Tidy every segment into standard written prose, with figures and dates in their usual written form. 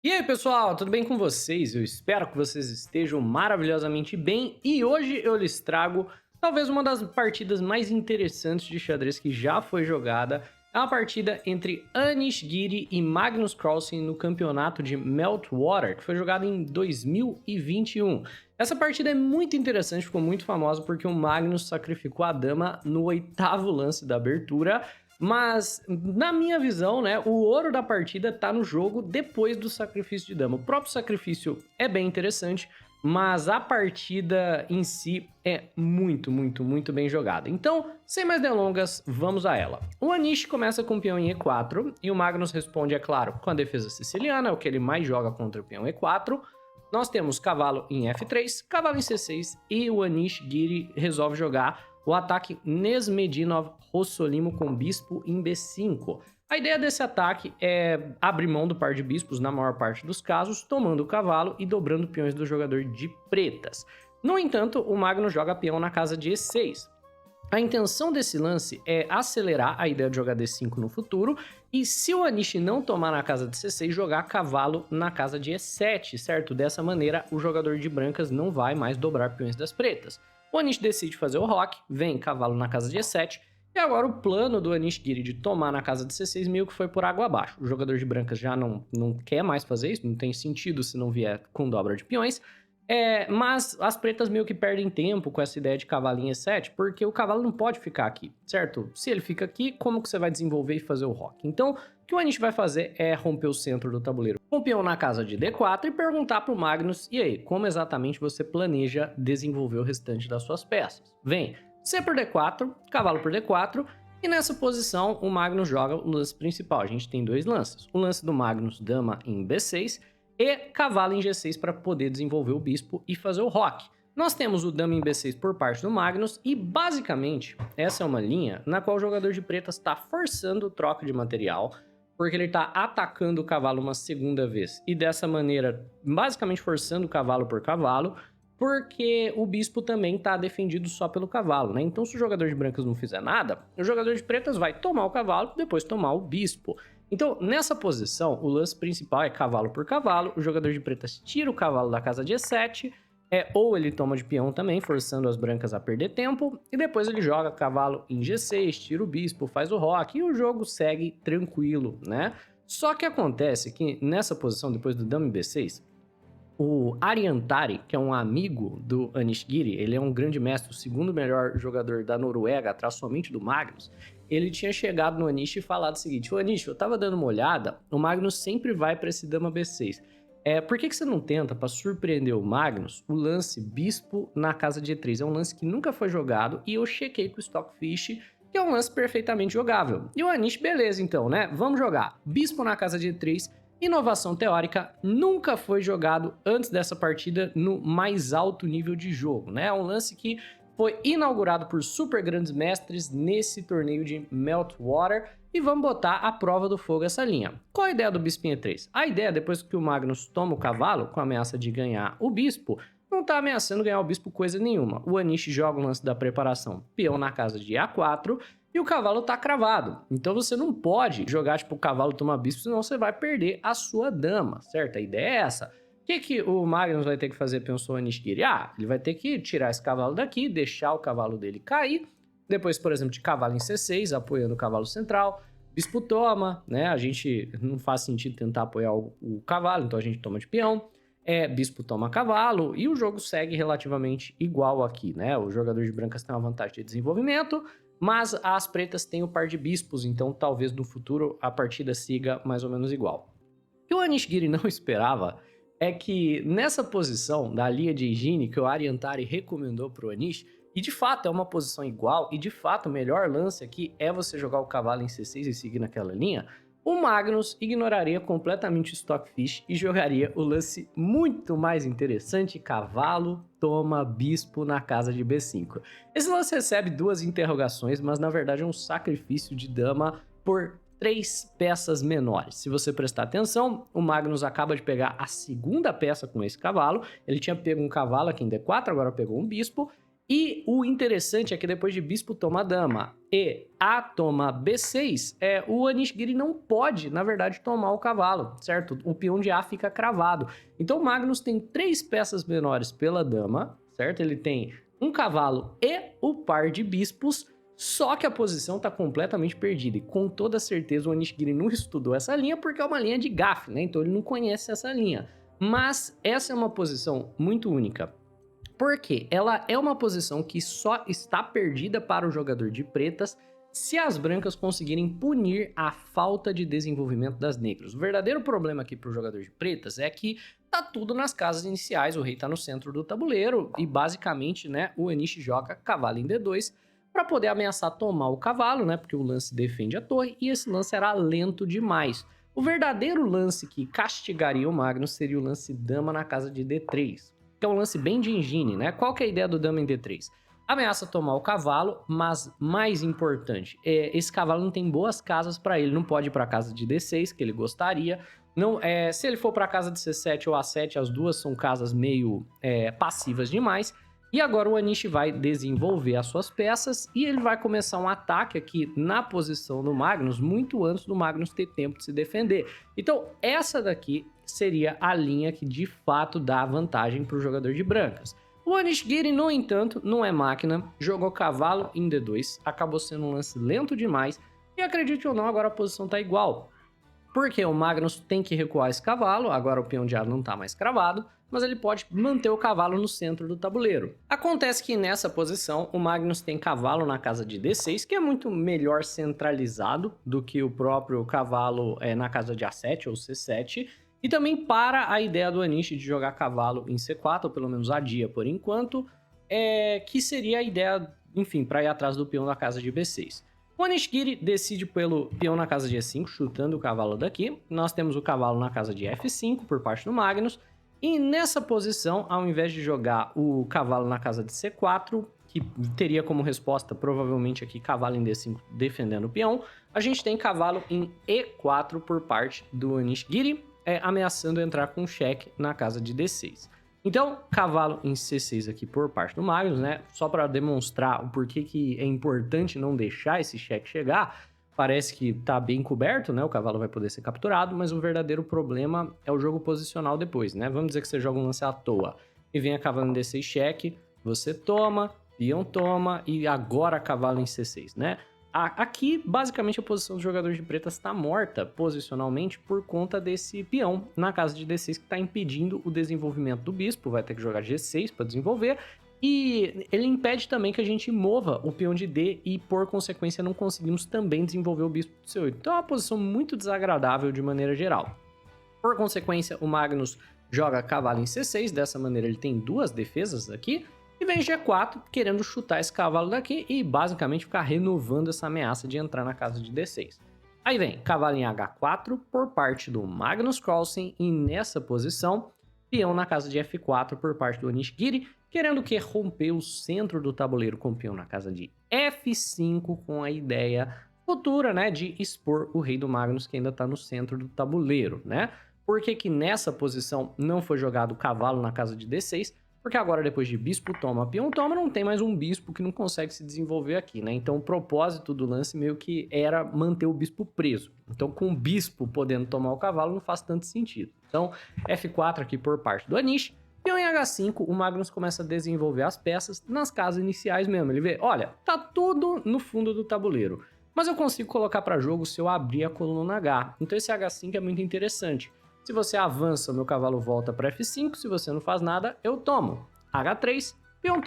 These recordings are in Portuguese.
E aí, pessoal, tudo bem com vocês? Eu espero que vocês estejam maravilhosamente bem e hoje eu lhes trago talvez uma das partidas mais interessantes de xadrez que já foi jogada. É uma partida entre Anish Giri e Magnus Carlsen no campeonato de Meltwater, que foi jogado em 2021. Essa partida é muito interessante, ficou muito famosa porque o Magnus sacrificou a dama no oitavo lance da abertura. Mas, na minha visão, né, o ouro da partida tá no jogo depois do sacrifício de dama. O próprio sacrifício é bem interessante, mas a partida em si é muito bem jogada. Então, sem mais delongas, vamos a ela. O Anish começa com o peão em E4 e o Magnus responde, é claro, com a defesa siciliana, é o que ele mais joga contra o peão E4. Nós temos cavalo em F3, cavalo em C6 e o Anish Giri resolve jogar o ataque Nesmedinov Rossolimo com bispo em B5. A ideia desse ataque é abrir mão do par de bispos na maior parte dos casos, tomando o cavalo e dobrando peões do jogador de pretas. No entanto, o Magnus joga peão na casa de E6. A intenção desse lance é acelerar a ideia de jogar D5 no futuro, e se o Anish não tomar na casa de C6, jogar cavalo na casa de E7, certo? Dessa maneira, o jogador de brancas não vai mais dobrar peões das pretas. O Anish decide fazer o roque, vem cavalo na casa de E7, e agora o plano do Anish Giri de tomar na casa de C6 meio que foi por água abaixo. O jogador de brancas já não quer mais fazer isso, não tem sentido se não vier com dobra de peões. Mas as pretas meio que perdem tempo com essa ideia de cavalinho E7, porque o cavalo não pode ficar aqui, certo? Se ele fica aqui, como que você vai desenvolver e fazer o roque? Então, o que o Anish vai fazer é romper o centro do tabuleiro com o peão na casa de D4 e perguntar pro Magnus, e aí, como exatamente você planeja desenvolver o restante das suas peças? Vem, C por D4, cavalo por D4, e nessa posição o Magnus joga o lance principal. A gente tem dois lances. O lance do Magnus, dama em B6, e cavalo em G6 para poder desenvolver o bispo e fazer o roque. Nós temos o dama em B6 por parte do Magnus e, basicamente, essa é uma linha na qual o jogador de pretas está forçando troca de material, porque ele está atacando o cavalo uma segunda vez e, dessa maneira, basicamente forçando o cavalo por cavalo, porque o bispo também está defendido só pelo cavalo, né? Então, se o jogador de brancas não fizer nada, o jogador de pretas vai tomar o cavalo e depois tomar o bispo. Então, nessa posição, o lance principal é cavalo por cavalo, o jogador de pretas tira o cavalo da casa de E7, ou ele toma de peão também, forçando as brancas a perder tempo, e depois ele joga cavalo em G6, tira o bispo, faz o roque, e o jogo segue tranquilo, né? Só que acontece que nessa posição, depois do dama em B6, o Ariantari, que é um amigo do Anish Giri, ele é um grande mestre, o segundo melhor jogador da Noruega, atrás somente do Magnus. Ele tinha chegado no Anish e falado o seguinte: "Ô Anish, eu tava dando uma olhada, o Magnus sempre vai para esse dama B6. Por que você não tenta, para surpreender o Magnus, o lance bispo na casa de E3? É um lance que nunca foi jogado e eu chequei com o Stockfish, que é um lance perfeitamente jogável." E o Anish, beleza então, né? Vamos jogar. Bispo na casa de E3, inovação teórica, nunca foi jogado antes dessa partida no mais alto nível de jogo, né? É um lance que foi inaugurado por super grandes mestres nesse torneio de Meltwater e vamos botar à prova do fogo essa linha. Qual a ideia do bispo em E3? A ideia, depois que o Magnus toma o cavalo, com a ameaça de ganhar o bispo, não tá ameaçando ganhar o bispo coisa nenhuma. O Anish joga o lance da preparação, peão na casa de A4, e o cavalo tá cravado. Então você não pode jogar, tipo, o cavalo toma bispo, senão você vai perder a sua dama, certo? A ideia é essa. O que o Magnus vai ter que fazer, pensou o Anish Giri? Ele vai ter que tirar esse cavalo daqui, deixar o cavalo dele cair, depois, por exemplo, de cavalo em C6, apoiando o cavalo central, bispo toma, né? A gente não faz sentido tentar apoiar o cavalo, então a gente toma de peão. Bispo toma cavalo, e o jogo segue relativamente igual aqui, né? O jogador de brancas tem uma vantagem de desenvolvimento, mas as pretas têm o par de bispos, então talvez no futuro a partida siga mais ou menos igual. O que o Anish Giri não esperava é que nessa posição da linha de higiene que o Ariantari recomendou para o Anish, e de fato é uma posição igual, e de fato o melhor lance aqui é você jogar o cavalo em C6 e seguir naquela linha, o Magnus ignoraria completamente o Stockfish e jogaria o lance muito mais interessante: cavalo toma bispo na casa de B5. Esse lance recebe duas interrogações, mas na verdade é um sacrifício de dama por 3 peças menores. Se você prestar atenção, o Magnus acaba de pegar a segunda peça com esse cavalo. Ele tinha pego um cavalo aqui em D4, agora pegou um bispo. E o interessante é que depois de bispo toma dama e A toma B6, o Anish Giri não pode, na verdade, tomar o cavalo, certo? O peão de A fica cravado. Então o Magnus tem 3 peças menores pela dama, certo? Ele tem um cavalo e o par de bispos, só que a posição está completamente perdida. E com toda certeza o Anish Giri não estudou essa linha porque é uma linha de gafe, né? Então ele não conhece essa linha. Mas essa é uma posição muito única. Porque ela é uma posição que só está perdida para o jogador de pretas se as brancas conseguirem punir a falta de desenvolvimento das negras. O verdadeiro problema aqui para o jogador de pretas é que tá tudo nas casas iniciais, o rei tá no centro do tabuleiro e basicamente, né, o Anish joga cavalo em D2 para poder ameaçar tomar o cavalo, né, porque o lance defende a torre e esse lance era lento demais. O verdadeiro lance que castigaria o Magnus seria o lance dama na casa de D3. Que é um lance bem de engine, né? Qual que é a ideia do dama em D3? Ameaça tomar o cavalo, mas mais importante, esse cavalo não tem boas casas para ele, não pode ir para a casa de D6, que ele gostaria. Não, se ele for para a casa de C7 ou A7, as duas são casas meio passivas demais. E agora o Anish vai desenvolver as suas peças e ele vai começar um ataque aqui na posição do Magnus, muito antes do Magnus ter tempo de se defender. Então essa daqui seria a linha que de fato dá vantagem para o jogador de brancas. O Anish Giri, no entanto, não é máquina, jogou cavalo em D2, acabou sendo um lance lento demais e acredite ou não, agora a posição está igual. Porque o Magnus tem que recuar esse cavalo, agora o peão de A não está mais cravado, mas ele pode manter o cavalo no centro do tabuleiro. Acontece que nessa posição o Magnus tem cavalo na casa de D6, que é muito melhor centralizado do que o próprio cavalo na casa de A7 ou C7, e também para a ideia do Anish de jogar cavalo em C4, ou pelo menos adia por enquanto, que seria a ideia, enfim, para ir atrás do peão da casa de B6. O Anish Giri decide pelo peão na casa de E5, chutando o cavalo daqui. Nós temos o cavalo na casa de F5 por parte do Magnus. E nessa posição, ao invés de jogar o cavalo na casa de C4, que teria como resposta provavelmente aqui cavalo em D5 defendendo o peão, a gente tem cavalo em E4 por parte do Anish Giri, ameaçando entrar com cheque na casa de D6. Então, cavalo em C6 aqui por parte do Magnus, né? Só para demonstrar o porquê que é importante não deixar esse cheque chegar. Parece que tá bem coberto, né? O cavalo vai poder ser capturado, mas o verdadeiro problema é o jogo posicional depois, né? Vamos dizer que você joga um lance à toa e vem a cavalo em D6 cheque, você toma, peão toma e agora cavalo em C6, né? Aqui, basicamente, a posição do jogador de pretas está morta posicionalmente por conta desse peão na casa de D6 que está impedindo o desenvolvimento do bispo. Vai ter que jogar G6 para desenvolver. E ele impede também que a gente mova o peão de D e, por consequência, não conseguimos também desenvolver o bispo do C8. Então é uma posição muito desagradável de maneira geral. Por consequência, o Magnus joga cavalo em C6. Dessa maneira, ele tem duas defesas aqui. E vem G4, querendo chutar esse cavalo daqui e basicamente ficar renovando essa ameaça de entrar na casa de D6. Aí vem cavalo em H4 por parte do Magnus Carlsen e nessa posição, peão na casa de F4 por parte do Anish Giri, querendo que romper o centro do tabuleiro com o peão na casa de F5 com a ideia futura, né, de expor o rei do Magnus que ainda está no centro do tabuleiro, né? Por que nessa posição não foi jogado o cavalo na casa de D6? Porque agora, depois de bispo toma, peão toma, não tem mais um bispo que não consegue se desenvolver aqui, né? Então, o propósito do lance meio que era manter o bispo preso. Então, com o bispo podendo tomar o cavalo, não faz tanto sentido. Então, F4 aqui por parte do Anish. Peão em H5, o Magnus começa a desenvolver as peças nas casas iniciais mesmo. Ele vê, olha, tá tudo no fundo do tabuleiro, mas eu consigo colocar para jogo se eu abrir a coluna H. Então, esse H5 é muito interessante. Se você avança, o meu cavalo volta para F5. Se você não faz nada, eu tomo. H3, peão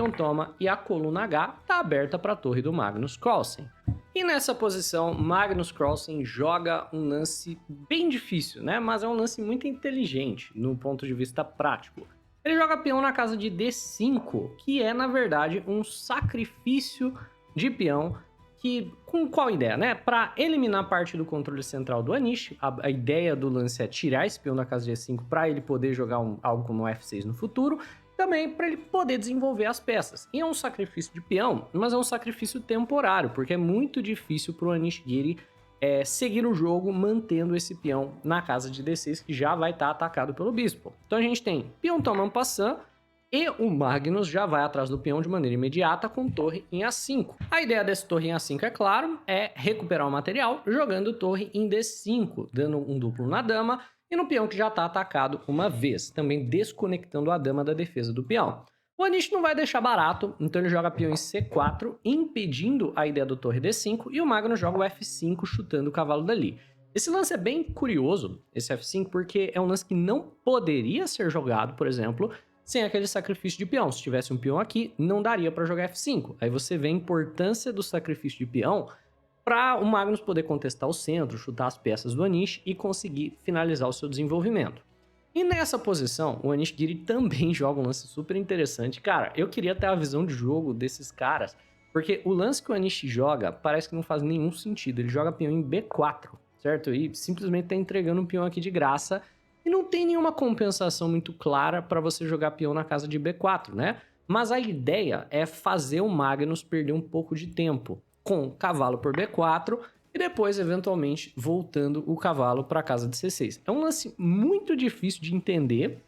toma e a coluna H está aberta para a torre do Magnus Carlsen. E nessa posição, Magnus Carlsen joga um lance bem difícil, né? Mas é um lance muito inteligente no ponto de vista prático. Ele joga peão na casa de D5, que é, na verdade, um sacrifício de peão. Com qual ideia, né? Para eliminar parte do controle central do Anish, a ideia do lance é tirar esse peão da casa de E5 para ele poder jogar algo como F6 no futuro, também para ele poder desenvolver as peças. E é um sacrifício de peão, mas é um sacrifício temporário, porque é muito difícil para o Anish Giri seguir o jogo mantendo esse peão na casa de D6, que já vai estar atacado pelo bispo. Então a gente tem peão toma en passant e o Magnus já vai atrás do peão de maneira imediata com torre em A5. A ideia desse torre em A5, é claro, é recuperar o material jogando torre em D5, dando um duplo na dama e no peão que já está atacado uma vez, também desconectando a dama da defesa do peão. O Anish não vai deixar barato, então ele joga peão em C4, impedindo a ideia do torre D5, e o Magnus joga o F5, chutando o cavalo dali. Esse lance é bem curioso, esse F5, porque é um lance que não poderia ser jogado, por exemplo, sem aquele sacrifício de peão. Se tivesse um peão aqui, não daria para jogar F5. Aí você vê a importância do sacrifício de peão para o Magnus poder contestar o centro, chutar as peças do Anish e conseguir finalizar o seu desenvolvimento. E nessa posição, o Anish Giri também joga um lance super interessante. Cara, eu queria ter a visão de jogo desses caras, porque o lance que o Anish joga parece que não faz nenhum sentido. Ele joga peão em B4, certo? E simplesmente tá entregando um peão aqui de graça. E não tem nenhuma compensação muito clara para você jogar peão na casa de B4, né? Mas a ideia é fazer o Magnus perder um pouco de tempo com cavalo por B4 e depois, eventualmente, voltando o cavalo para a casa de C6. É um lance muito difícil de entender,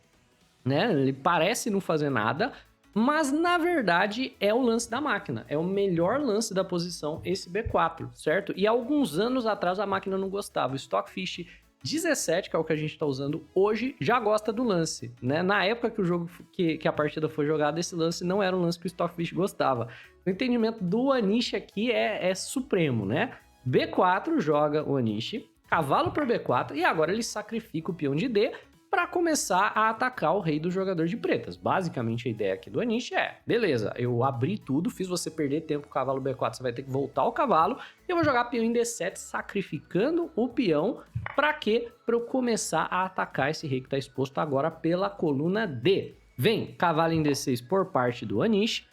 né? Ele parece não fazer nada, mas na verdade é o lance da máquina. É o melhor lance da posição esse B4, certo? E há alguns anos atrás a máquina não gostava. O Stockfish 17, que é o que a gente está usando hoje, já gosta do lance, né? Na época que o jogo, que a partida foi jogada, esse lance não era um lance que o Stockfish gostava. O entendimento do Anish aqui é supremo, né? B4 joga o Anish, cavalo por B4, e agora ele sacrifica o peão de D para começar a atacar o rei do jogador de pretas. Basicamente a ideia aqui do Anish é, beleza, eu abri tudo, fiz você perder tempo com o cavalo B4, você vai ter que voltar o cavalo, e eu vou jogar peão em D7, sacrificando o peão, para quê? Para eu começar a atacar esse rei que está exposto agora pela coluna D. Vem, cavalo em D6 por parte do Anish,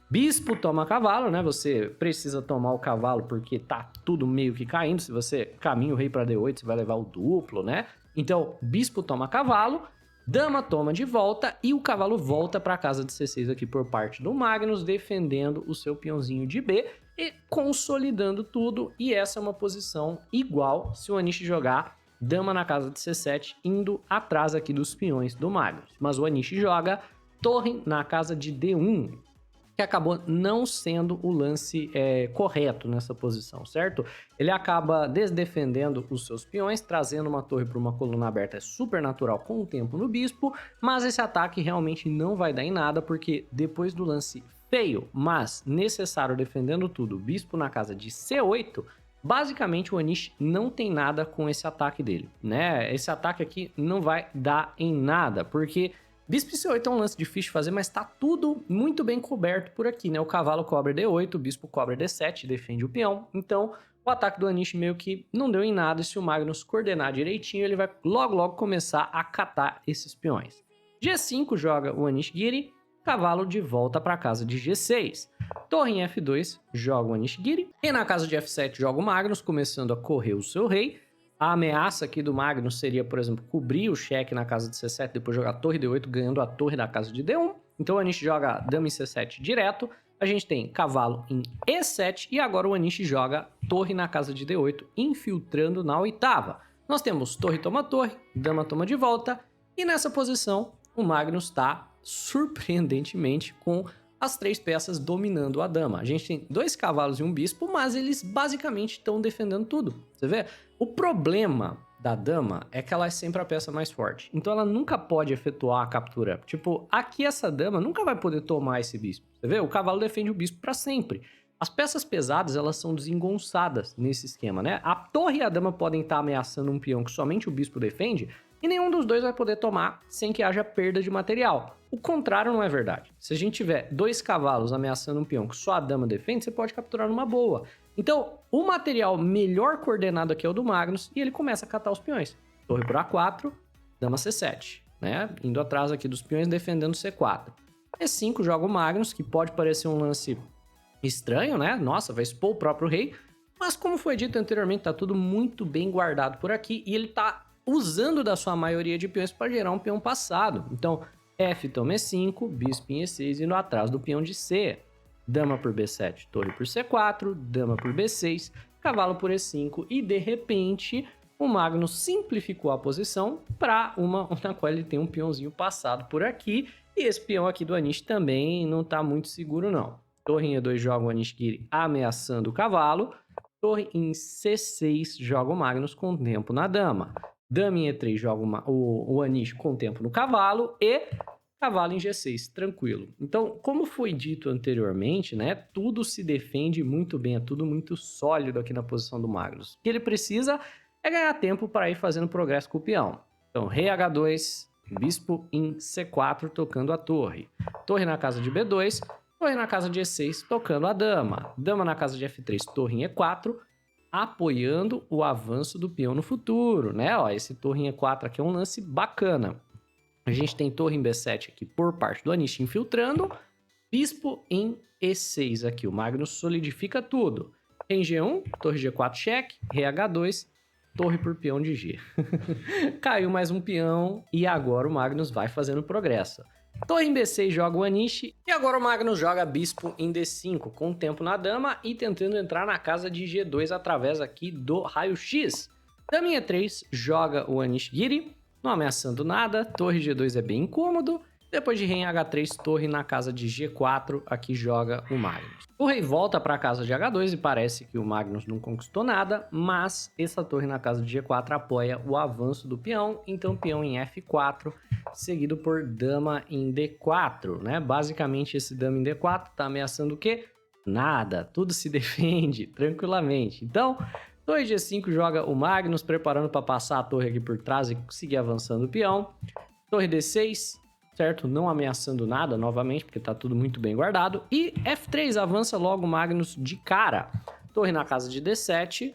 bispo toma cavalo, né? Você precisa tomar o cavalo porque tá tudo meio que caindo. Se você caminha o rei para D8, você vai levar o duplo, né? Então, bispo toma cavalo, dama toma de volta e o cavalo volta para a casa de C6 aqui por parte do Magnus, defendendo o seu peãozinho de B e consolidando tudo. E essa é uma posição igual se o Anish jogar dama na casa de C7, indo atrás aqui dos peões do Magnus. Mas o Anish joga torre na casa de D1, que acabou não sendo o lance correto nessa posição, certo? Ele acaba desdefendendo os seus peões, trazendo uma torre para uma coluna aberta, é super natural com o tempo no bispo, mas esse ataque realmente não vai dar em nada, porque depois do lance feio, mas necessário defendendo tudo, bispo na casa de C8, basicamente o Anish não tem nada com esse ataque dele, né? Esse ataque aqui não vai dar em nada, porque bispo C8 é um lance difícil de fazer, mas tá tudo muito bem coberto por aqui, né? O cavalo cobre D8, o bispo cobre D7, defende o peão. Então, o ataque do Anish meio que não deu em nada. E se o Magnus coordenar direitinho, ele vai logo começar a catar esses peões. G5 joga o Anish Giri, cavalo de volta para casa de G6. Torre em F2 joga o Anish Giri. E na casa de F7 joga o Magnus, começando a correr o seu rei. A ameaça aqui do Magnus seria, por exemplo, cobrir o cheque na casa de C7, depois jogar torre D8, ganhando a torre da casa de D1. Então o Anish joga dama em C7 direto. A gente tem cavalo em E7 e agora o Anish joga torre na casa de D8, infiltrando na oitava. Nós temos torre toma torre, dama toma de volta. E nessa posição, o Magnus está surpreendentemente com as três peças dominando a dama. A gente tem dois cavalos e um bispo, mas eles basicamente estão defendendo tudo. Você vê? O problema da dama é que ela é sempre a peça mais forte. Então ela nunca pode efetuar a captura. Tipo, aqui essa dama nunca vai poder tomar esse bispo. Você vê? O cavalo defende o bispo para sempre. As peças pesadas, elas são desengonçadas nesse esquema, né? A torre e a dama podem estar ameaçando um peão que somente o bispo defende, e nenhum dos dois vai poder tomar sem que haja perda de material. O contrário não é verdade. Se a gente tiver dois cavalos ameaçando um peão que só a dama defende, você pode capturar numa boa. Então, o material melhor coordenado aqui é o do Magnus, e ele começa a catar os peões. Torre por A4, dama C7, né? Indo atrás aqui dos peões, defendendo C4. E5 joga o Magnus, que pode parecer um lance estranho, né? Nossa, vai expor o próprio rei. Mas como foi dito anteriormente, tá tudo muito bem guardado por aqui, e ele tá usando da sua maioria de peões para gerar um peão passado. Então, F toma E5, bispo em E6, indo atrás do peão de C. Dama por B7, torre por C4, dama por B6, cavalo por E5, e de repente o Magnus simplificou a posição para uma na qual ele tem um peãozinho passado por aqui. E esse peão aqui do Anish também não está muito seguro, não. Torre em E2 joga o Anish Giri ameaçando o cavalo. Torre em C6 joga o Magnus com tempo na dama. Dama em E3 joga o Anish com tempo no cavalo. E cavalo em G6, tranquilo. Então, como foi dito anteriormente, né? Tudo se defende muito bem, é tudo muito sólido aqui na posição do Magnus. O que ele precisa é ganhar tempo para ir fazendo progresso com o peão. Então, rei H2, bispo em C4 tocando a torre. Torre na casa de B2, torre na casa de E6 tocando a dama. Dama na casa de F3, torre em E4, apoiando o avanço do peão no futuro, né? Ó, esse torre em E4 aqui é um lance bacana. A gente tem torre em B7 aqui por parte do Anish infiltrando. Bispo em E6 aqui, o Magnus solidifica tudo. Em G1, torre G4 cheque, rei H2, torre por peão de G. Caiu mais um peão e agora o Magnus vai fazendo progresso. Torre em B6 joga o Anish e agora o Magnus joga bispo em D5 com tempo na dama e tentando entrar na casa de G2 através aqui do raio-x. Dama em E3 joga o Anish Giri, não ameaçando nada, torre G2 é bem incômodo. Depois de rei em H3, torre na casa de G4, aqui joga o Magnus. O rei volta para a casa de H2 e parece que o Magnus não conquistou nada, mas essa torre na casa de G4 apoia o avanço do peão, então peão em F4, seguido por dama em D4, né? Basicamente esse dama em D4 tá ameaçando o quê? Nada, tudo se defende tranquilamente. Então, torre G5 joga o Magnus, preparando para passar a torre aqui por trás e conseguir avançando o peão. Torre D6, certo? Não ameaçando nada novamente, porque tá tudo muito bem guardado. E F3 avança logo o Magnus de cara. Torre na casa de D7,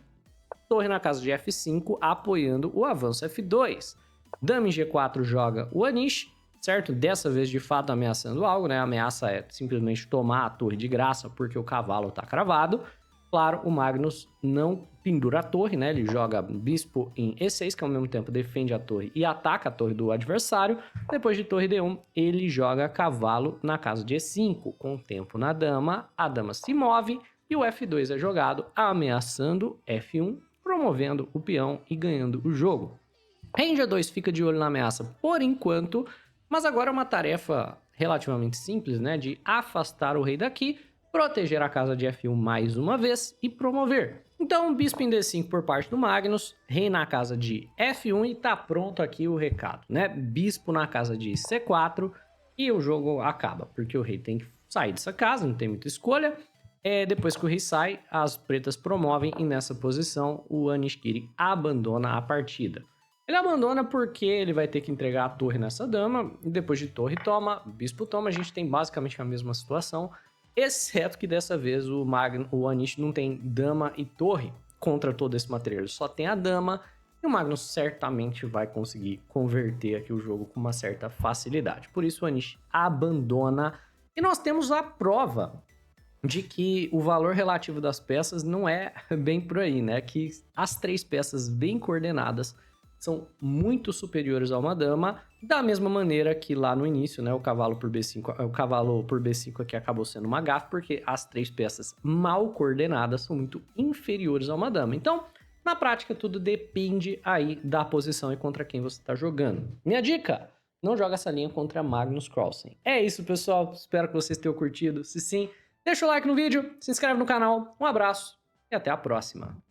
torre na casa de F5, apoiando o avanço F2. Dama em G4 joga o Anish, certo? Dessa vez, de fato, ameaçando algo, né? A ameaça é simplesmente tomar a torre de graça, porque o cavalo tá cravado. Claro, o Magnus não pendura a torre, né? Ele joga bispo em E6, que ao mesmo tempo defende a torre e ataca a torre do adversário. Depois de torre D1, ele joga cavalo na casa de E5, com tempo na dama. A dama se move e o F2 é jogado, ameaçando F1, promovendo o peão e ganhando o jogo. Rei G2 fica de olho na ameaça por enquanto, mas agora é uma tarefa relativamente simples, né? De afastar o rei daqui, proteger a casa de F1 mais uma vez e promover. Então, bispo em D5 por parte do Magnus, rei na casa de F1 e tá pronto aqui o recado, né? Bispo na casa de C4 e o jogo acaba, porque o rei tem que sair dessa casa, não tem muita escolha. Depois que o rei sai, as pretas promovem e nessa posição o Anish Giri abandona a partida. Ele abandona porque ele vai ter que entregar a torre nessa dama, e depois de torre toma, bispo toma, a gente tem basicamente a mesma situação. Exceto que dessa vez o Anish não tem dama e torre contra todo esse material. Ele só tem a dama e o Magnus certamente vai conseguir converter aqui o jogo com uma certa facilidade. Por isso o Anish abandona. E nós temos a prova de que o valor relativo das peças não é bem por aí, né? Que as três peças bem coordenadas são muito superiores a uma dama, da mesma maneira que lá no início, né, o cavalo por B5 aqui acabou sendo uma gafe, porque as três peças mal coordenadas são muito inferiores a uma dama. Então, na prática, tudo depende aí da posição e contra quem você está jogando. Minha dica, não joga essa linha contra Magnus Carlsen. É isso, pessoal. Espero que vocês tenham curtido. Se sim, deixa o like no vídeo, se inscreve no canal. Um abraço e até a próxima.